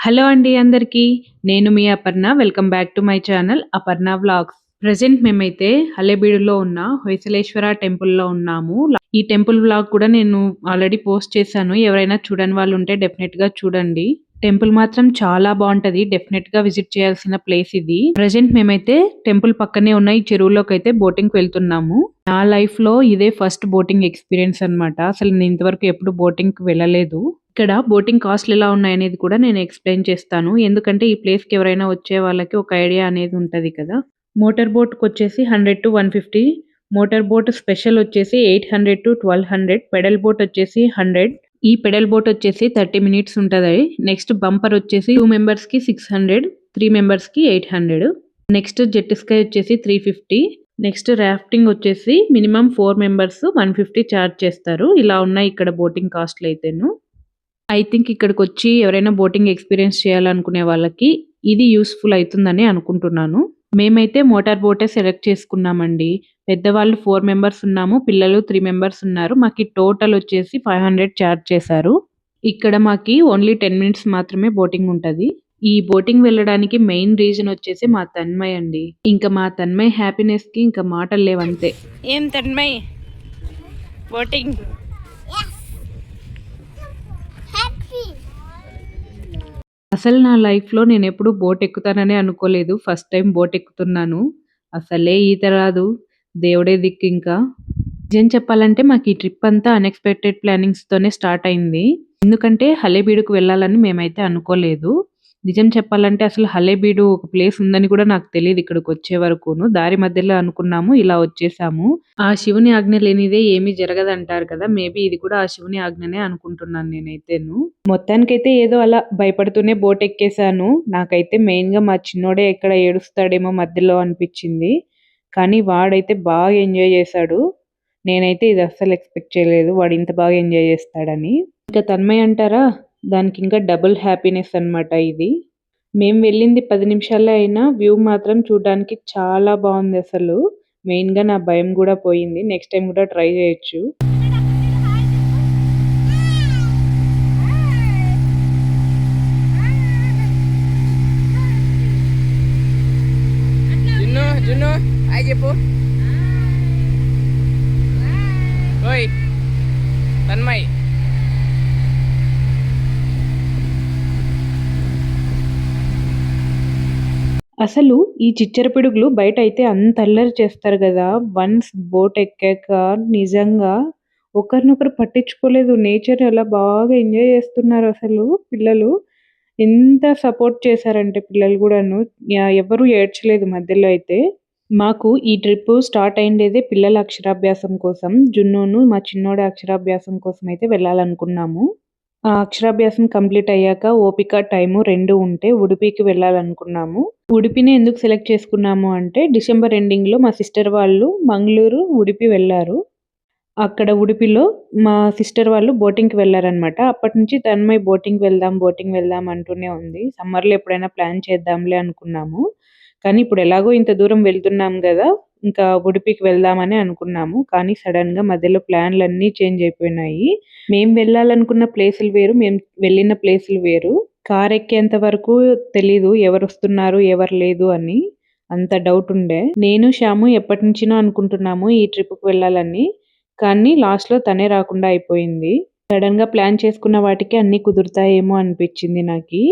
Hello అండి అందరికీ. నేను మీ Aparna. Welcome back to my channel Aparna vlogs. Present మేమైతే హలేబీడులో ఉన్న హొయసలేశ్వర టెంపుల్‌లో ఉన్నాము. ఈ టెంపుల్ వ్లాగ్ కూడా నేను ఆల్రెడీ పోస్ట్ చేశాను. ఎవరైనా చూడని వాళ్ళు ఉంటే డెఫినెట్‌గా చూడండి. టెంపుల్ మాత్రం చాలా బావుంటది. డెఫినెట్‌గా విజిట్ చేయాల్సిన ప్లేస్ ఇది. ప్రెజెంట్ మేమైతే టెంపుల్ పక్కనే ఉన్న ఈ చెరువులోకైతే బోటింగ్‌కి వెళ్తున్నాము. నా లైఫ్‌లో ఇదే ఫస్ట్ బోటింగ్ ఎక్స్‌పీరియన్స్ అన్నమాట. అసలు నేను ఇంతవరకు ఎప్పుడు బోటింగ్‌కి వెళ్ళలేదు. ఇక్కడ బోటింగ్ కాస్ట్‌లు ఎలా ఉన్నాయనేది కూడా నేను ఎక్స్‌ప్లెయిన్ చేస్తాను. ఎందుకంటే ఈ ప్లేస్‌కి ఎవరైనా వచ్చే వాళ్ళకి ఒక ఐడియా అనేది ఉంటది కదా! మోటార్ బోట్‌కొచ్చేసి 100-150, మోటార్ బోట్ స్పెషల్ వచ్చేసి 800-1200, పెడల్ బోట్ వచ్చేసి 100. ఈ పెడల్ బోట్ వచ్చేసి 30 మినిట్స్ ఉంటది. నెక్స్ట్ బంపర్ వచ్చేసి 2 మెంబర్స్‌కి 600, 3 మెంబర్స్‌కి 800. నెక్స్ట్ జెట్ స్కై వచ్చేసి 350. నెక్స్ట్ రాఫ్టింగ్ వచ్చేసి మినిమమ్ 4 మెంబర్స్ 150 చార్జ్ చేస్తారు. ఇలా ఉన్నాయి ఇక్కడ బోటింగ్ కాస్ట్‌లయితేను. ఐ థింక్ ఇక్కడికొచ్చి ఎవరైనా బోటింగ్ ఎక్స్‌పీరియన్స్ చేయాలనుకునే వాళ్ళకి ఇది యూజ్‌ఫుల్ అయితుందని అనుకుంటున్నాను. మేమైతే మోటార్ బోటే సెలెక్ట్ చేసుకున్నామండి. పెద్దవాళ్ళు 4 మెంబర్స్ ఉన్నాము. పిల్లలు 3 మెంబర్స్ ఉన్నారు. మాకి టోటల్ వచ్చేసి 500 చార్జ్ చేశారు. ఇక్కడ మాకి ఓన్లీ 10 మినిట్స్ మాత్రమే బోటింగ్ ఉంటది. ఈ బోటింగ్ వెళ్ళడానికి మెయిన్ రీజన్ వచ్చేసి మా తన్మయ్ అండి. ఇంకా మా తన్మయ్ హ్యాపీనెస్‌కి ఇంకా మాటలు లేవంతే. ఏం తన్మయ్ బోటింగ్ అసలు నా లైఫ్‌లో నేనెప్పుడు బోట్ ఎక్కుతాననే అనుకోలేదు. ఫస్ట్ టైమ్ బోట్ ఎక్కుతున్నాను. అసలే ఈత రాదు. దేవుడే దిక్కింకా. నిజం చెప్పాలంటే మాకీ ట్రిప్ అంతా అన్‌ఎక్స్‌పెక్టెడ్ ప్లానింగ్స్‌తోనే స్టార్ట్ అయింది. ఎందుకంటే హలేబీడుకి వెళ్ళాలని మేమైతే అనుకోలేదు. నిజం చెప్పాలంటే అసలు హలేబీడు ఒక ప్లేస్ ఉందని కూడా నాకు తెలీదు ఇక్కడికొచ్చే వరకును. దారి మధ్యలో అనుకున్నాము. ఇలా వచ్చేసాము. ఆ శివుని ఆజ్ఞ లేనిదే ఏమీ జరగదంటారు కదా! మేబీ ఇది కూడా ఆ శివుని ఆజ్ఞనే అనుకుంటున్నాను నేనైతేను. మొత్తానికైతే ఏదో అలా భయపడుతూనే బోట్ ఎక్కేసాను. నాకైతే మెయిన్‌గా మా చిన్నోడే ఎక్కడ ఏడుస్తాడేమో మధ్యలో అనిపిచ్చింది. కానీ వాడైతే బాగా ఎంజాయ్ చేశాడు. నేనైతే ఇది అస్సలు ఎక్స్‌పెక్ట్ చేయలేదు. వాడు ఇంత బాగా ఎంజాయ్ చేస్తాడని. ఇంకా తన్మయ్ అంటారా? దానికింకా డబుల్ హ్యాపీనెస్ అన్నమాట ఇది. మేము వెళ్ళింది 10 నిమిషాలే అయినా వ్యూ మాత్రం చూడ్డానికి చాలా బావుందసలు. మెయిన్‌గా నా భయం గూడా పోయింది. నెక్స్ట్ టైమ్ గూడా ట్రై చేయొచ్చు. జున్ను హాయ్ చెప్పు. ఓయ్ తన్మయ్ అసలు ఈ చిచ్చర పిడుగులు బయటైతే అంత అల్లరి చేస్తారు గదా! వన్స్ బోట్ ఎక్కాక నిజంగా ఒకరినొకరు పట్టించుకోలేదు. నేచర్‌ని అలా బాగా ఎంజాయ్ చేస్తున్నారసలు పిల్లలు. ఎంత సపోర్ట్ చేశారంటే పిల్లలు గూడాను. ఎవరు ఏడ్చలేదు మధ్యలో అయితే. మాకు ఈ ట్రిప్పు స్టార్ట్ అయిండేదే పిల్లల అక్షరాభ్యాసం కోసం. జున్నును, మా చిన్నోడి అక్షరాభ్యాసం కోసమయితే వెళ్ళాలనుకున్నాము. ఆ అక్షరాభ్యాసం కంప్లీట్ అయ్యాక ఓపిక, టైము 2 ఉంటే ఉడిపికి వెళ్ళాలనుకున్నాము. ఉడిపినే ఎందుకు సెలెక్ట్ చేసుకున్నాము అంటే డిసెంబర్ ఎండింగ్‌లో మా సిస్టర్ వాళ్ళు మంగుళూరు, ఉడిపి వెళ్లారు. అక్కడ ఉడిపిలో మా సిస్టర్ వాళ్ళు బోటింగ్‌కి వెళ్లారనమాట. అప్పటినుంచి తన్మయ్ బోటింగ్ వెళ్దాం అంటూనే ఉంది. సమ్మర్‌లో ఎప్పుడైనా ప్లాన్ చేద్దాంలే అనుకున్నాము. కానీ ఇప్పుడు ఎలాగో ఇంత దూరం వెళ్తున్నాం గదా! ఇంకా ఉడిపికి వెళ్దామని అనుకున్నాము. కానీ సడెన్‌గా మధ్యలో ప్లాన్‌లన్నీ చేంజ్ అయిపోయినాయి. మేము వెళ్ళాలనుకున్న ప్లేసులు వేరు. మేము వెళ్ళిన ప్లేసులు వేరు. కారెక్కేంత వరకు తెలీదు ఎవరొస్తున్నారు, ఎవరు లేదు అని. అంత డౌటుండే. నేను, శ్యాము ఎప్పటినుంచినో అనుకుంటున్నాము ఈ ట్రిప్‌కి వెళ్ళాలని. కానీ లాస్ట్‌లో తనే రాకుండా అయిపోయింది. సడెన్‌గా ప్లాన్ చేసుకున్న వాటికి అన్నీ కుదురుతాయేమో అనిపిచ్చింది నాకి.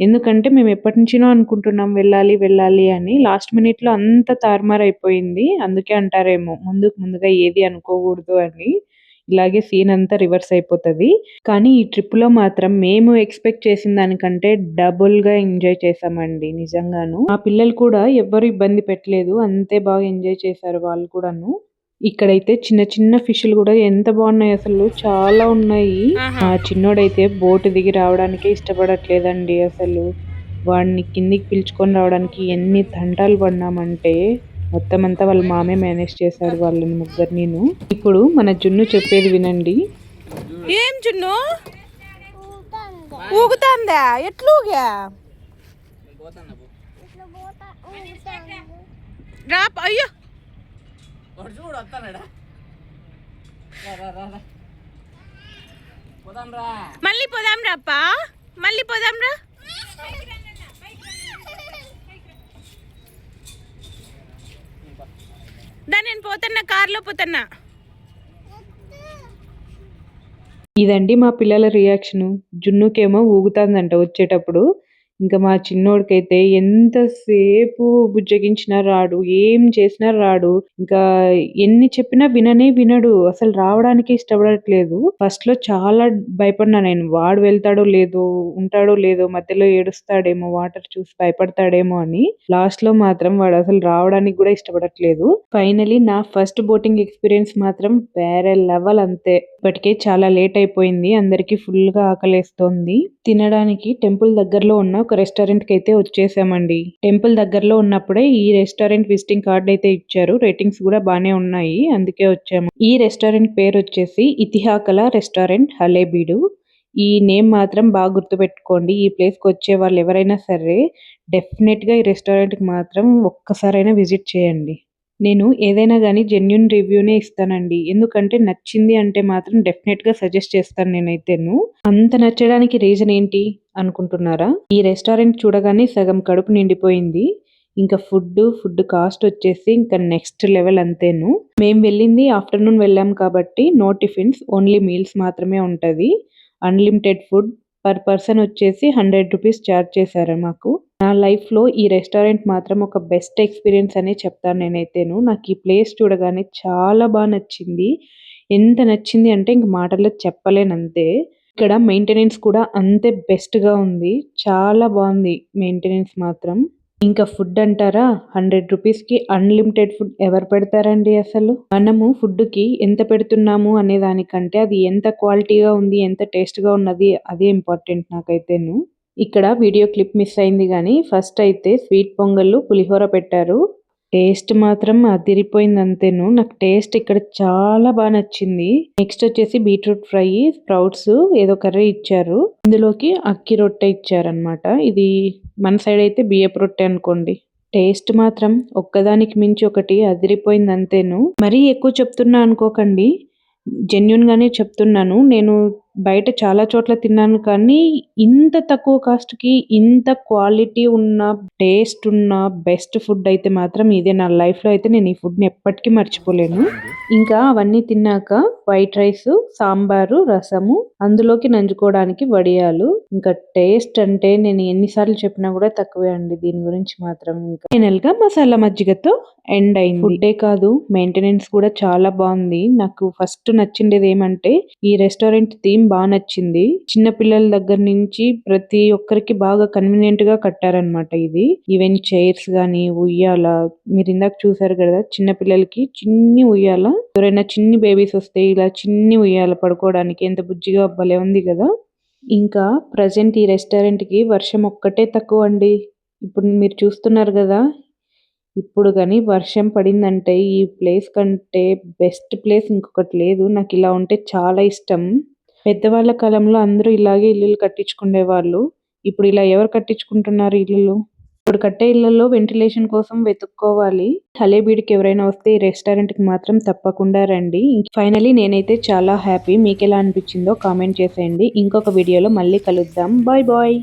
ఎందుకంటే మేము ఎప్పటినుంచినో అనుకుంటున్నాం వెళ్ళాలి అని. లాస్ట్ మినిట్‌లో అంతా తారుమారైపోయింది. అందుకే అంటారేమో ముందుగా ఏది అనుకోకూడదు అని. ఇలాగే సీన్ అంతా రివర్స్ అయిపోతది. కానీ ఈ ట్రిప్‌లో మాత్రం మేము ఎక్స్‌పెక్ట్ చేసిన దానికంటే డబుల్‌గా ఎంజాయ్ చేశామండి నిజంగాను. మా పిల్లలు కూడా ఎవ్వరు ఇబ్బంది పెట్టలేదు. అంతే బాగా ఎంజాయ్ చేశారు వాళ్ళు కూడాను. ఇక్కడైతే చిన్న చిన్న ఫిష్‌లు గూడా ఎంత బావున్నాయసలు. చాలా ఉన్నాయి. మా చిన్నోడైతే బోట్ దిగి రావడానికే ఇష్టపడట్లేదండి అసలు. వాడిని కిందికి పిలుచుకొని రావడానికి ఎన్ని తంటాలు పడినామంటే, మొత్తం అంతా వాళ్ళ మామే మేనేజ్ చేశారు వాళ్ళని ముగ్గురినిను. ఇప్పుడు మన జున్ను చెప్పేది వినండి. ఏం జున్ను ఊగుతాందా ఎట్లూగా రా అయ్యో చూడు వస్తాడా మళ్ళీ పోదాం రాప్పా మళ్ళీ పోదాం రా పోతున్నా కార్లో పోతున్నా. ఇదండి మా పిల్లల రియాక్షను. జున్నుకేమో ఊగుతాందంట వచ్చేటప్పుడు. ఇంకా మా చిన్నోడికైతే ఎంతసేపు బుజ్జగించినా రాడు. ఏం చేసినా రాడు. ఇంకా ఎన్ని చెప్పినా విననే వినడు. అసలు రావడానికే ఇష్టపడట్లేదు. ఫస్ట్‌లో చాలా భయపడినా నేను. వాడు వెళ్తాడో లేదో, ఉంటాడో లేదో, మధ్యలో ఏడుస్తాడేమో, వాటర్ చూసి భయపడతాడేమో అని. లాస్ట్‌లో మాత్రం వాడు అసలు రావడానికి గూడా ఇష్టపడట్లేదు. ఫైనల్లీ నా ఫస్ట్ బోటింగ్ ఎక్స్‌పీరియన్స్ మాత్రం వేరే లెవెల్ అంతే. ఇప్పటికే చాలా లేట్ అయిపోయింది. అందరికీ ఫుల్‌గా ఆకలేస్తోంది. తినడానికి టెంపుల్ దగ్గరలో ఉన్న ఒక రెస్టారెంట్‌కి అయితే వచ్చేసామండి. టెంపుల్ దగ్గరలో ఉన్నప్పుడే ఈ రెస్టారెంట్ విజిటింగ్ కార్డ్ అయితే ఇచ్చారు. రేటింగ్స్ కూడా బానే ఉన్నాయి. అందుకే వచ్చాము. ఈ రెస్టారెంట్ పేరు వచ్చేసి ఇతిహాకల రెస్టారెంట్ హలేబీడు. ఈ నేమ్ మాత్రం బాగా గుర్తుపెట్టుకోండి. ఈ ప్లేస్‌కి వచ్చే వాళ్ళు ఎవరైనా సరే డెఫినెట్‌గా ఈ రెస్టారెంట్‌కి మాత్రం ఒక్కసారైనా విజిట్ చేయండి. నేను ఏదైనా గానీ జెన్యూన్ రివ్యూనే ఇస్తానండి. ఎందుకంటే నచ్చింది అంటే మాత్రం డెఫినెట్‌గా సజెస్ట్ చేస్తాను నేనైతేను. అంత నచ్చడానికి రీజన్ ఏంటి అనుకుంటున్నారా? ఈ రెస్టారెంట్ చూడగానే సగం కడుపు నిండిపోయింది. ఇంకా ఫుడ్ కాస్ట్ వచ్చేసి ఇంకా నెక్స్ట్ లెవెల్ అంతేను. మేము వెళ్ళింది ఆఫ్టర్‌నూన్ వెళ్ళాం కాబట్టి నో టిఫిన్స్, ఓన్లీ మీల్స్ మాత్రమే ఉంటది. Unlimited food. పర్ పర్సన్ వచ్చేసి ₹100 చార్జ్ చేశారు మాకు. నా లైఫ్‌లో ఈ రెస్టారెంట్ మాత్రం ఒక బెస్ట్ ఎక్స్‌పీరియన్స్ అనే చెప్తాను నేనైతేను. నాకు ఈ ప్లేస్ చూడగానే చాలా నచ్చింది. ఎంత నచ్చింది అంటే ఇంక మాటల్లో చెప్పలేనంతే. ఇక్కడ మెయింటెనెన్స్ కూడా అంతే బెస్ట్‌గా ఉంది. చాలా బావుంది మెయింటెనెన్స్ మాత్రం. ఇంకా ఫుడ్ అంటారా? ₹100కి అన్‌లిమిటెడ్ ఫుడ్ ఎవరు పెడతారండి అసలు? మనము ఫుడ్‌కి ఎంత పెడుతున్నాము అనే దానికంటే అది ఎంత క్వాలిటీగా ఉంది, ఎంత టేస్ట్‌గా ఉన్నది అదే ఇంపార్టెంట్ నాకైతేను. ఇక్కడ వీడియో క్లిప్ మిస్ అయింది గానీ ఫస్ట్ అయితే స్వీట్ పొంగల్లు, పులిహోర పెట్టారు. టేస్ట్ మాత్రం అదిరిపోయింది అంతేను. నాకు టేస్ట్ ఇక్కడ చాలా నచ్చింది. నెక్స్ట్ వచ్చేసి బీట్రూట్ ఫ్రై, స్ప్రౌట్స్ ఏదో కర్రీ ఇచ్చారు. ఇందులోకి అక్కి రొట్టె ఇచ్చారన్నమాట. ఇది మన సైడ్ అయితే బియ్యపు రొట్టె అనుకోండి. టేస్ట్ మాత్రం ఒక్కదానికి మించి ఒకటి అదిరిపోయింది అంతేను. మరీ ఎక్కువ చెప్తున్నా అనుకోకండి. జెన్యూన్‌గానే చెప్తున్నాను. నేను బయట చాలా చోట్ల తిన్నాను కానీ, ఇంత తక్కువ కాస్ట్‌కి ఇంత క్వాలిటీ ఉన్న, టేస్ట్ ఉన్న బెస్ట్ ఫుడ్ అయితే మాత్రం ఇదే. నా లైఫ్‌లో అయితే నేను ఈ ఫుడ్‌ని ఎప్పటికీ మర్చిపోలేను. ఇంకా అవన్నీ తిన్నాక వైట్ రైసు, సాంబారు, రసము, అందులోకి నంజుకోవడానికి వడియాలు. ఇంకా టేస్ట్ అంటే నేను ఎన్ని సార్లు చెప్పినా కూడా తక్కువే అండి దీని గురించి మాత్రం. ఇంకా ఫైనల్‌గా మసాలా మజ్జిగతో ఎండ్ అయింది. ఫుడ్డే కాదు మెయింటెనెన్స్ కూడా చాలా బాగుంది. నాకు ఫస్ట్ నచ్చిండేది ఏమంటే ఈ రెస్టారెంట్ థీమ్ బాగా నచ్చింది. చిన్న పిల్లల దగ్గర నుంచి ప్రతి ఒక్కరికి బాగా కన్వీనియంట్ గా కట్టారనమాట ఇది. ఈవెన్ చైర్స్ గానీ, ఉయ్యాల, మీరు ఇందాక చూసారు కదా చిన్న పిల్లలకి చిన్ని ఉయ్యాల. ఎవరైనా చిన్ని బేబీస్ వస్తే ఇలా చిన్ని ఉయ్యాల పడుకోవడానికి ఎంత బుజ్జిగా భలే ఉంది కదా. ఇంకా ప్రజెంట్ ఈ రెస్టారెంట్ కి వర్షం ఒక్కటే తక్కువ అండి. ఇప్పుడు మీరు చూస్తున్నారు కదా, ఇప్పుడు గాని వర్షం పడిందంటే ఈ ప్లేస్ కంటే బెస్ట్ ప్లేస్ ఇంకొకటి లేదు. నాకు ఇలా ఉంటే చాలా ఇష్టం. పెద్దవాళ్ళ కాలంలో అందరూ ఇలాగే ఇల్లులు కట్టించుకునేవాళ్ళు. ఇప్పుడు ఇలా ఎవరు కట్టించుకుంటున్నారు ఇల్లులు? ఇప్పుడు కట్టే ఇళ్లలో వెంటిలేషన్ కోసం వెతుక్కోవాలి. హలేబీడ్‌కి ఎవరైనా వస్తే ఈ రెస్టారెంట్‌కి మాత్రం తప్పకుండా రండి. ఫైనల్లీ నేనైతే చాలా హ్యాపీ. మీకెలా అనిపించిందో కామెంట్ చేసేయండి. ఇంకొక వీడియోలో మళ్ళీ కలుద్దాం. Bye bye.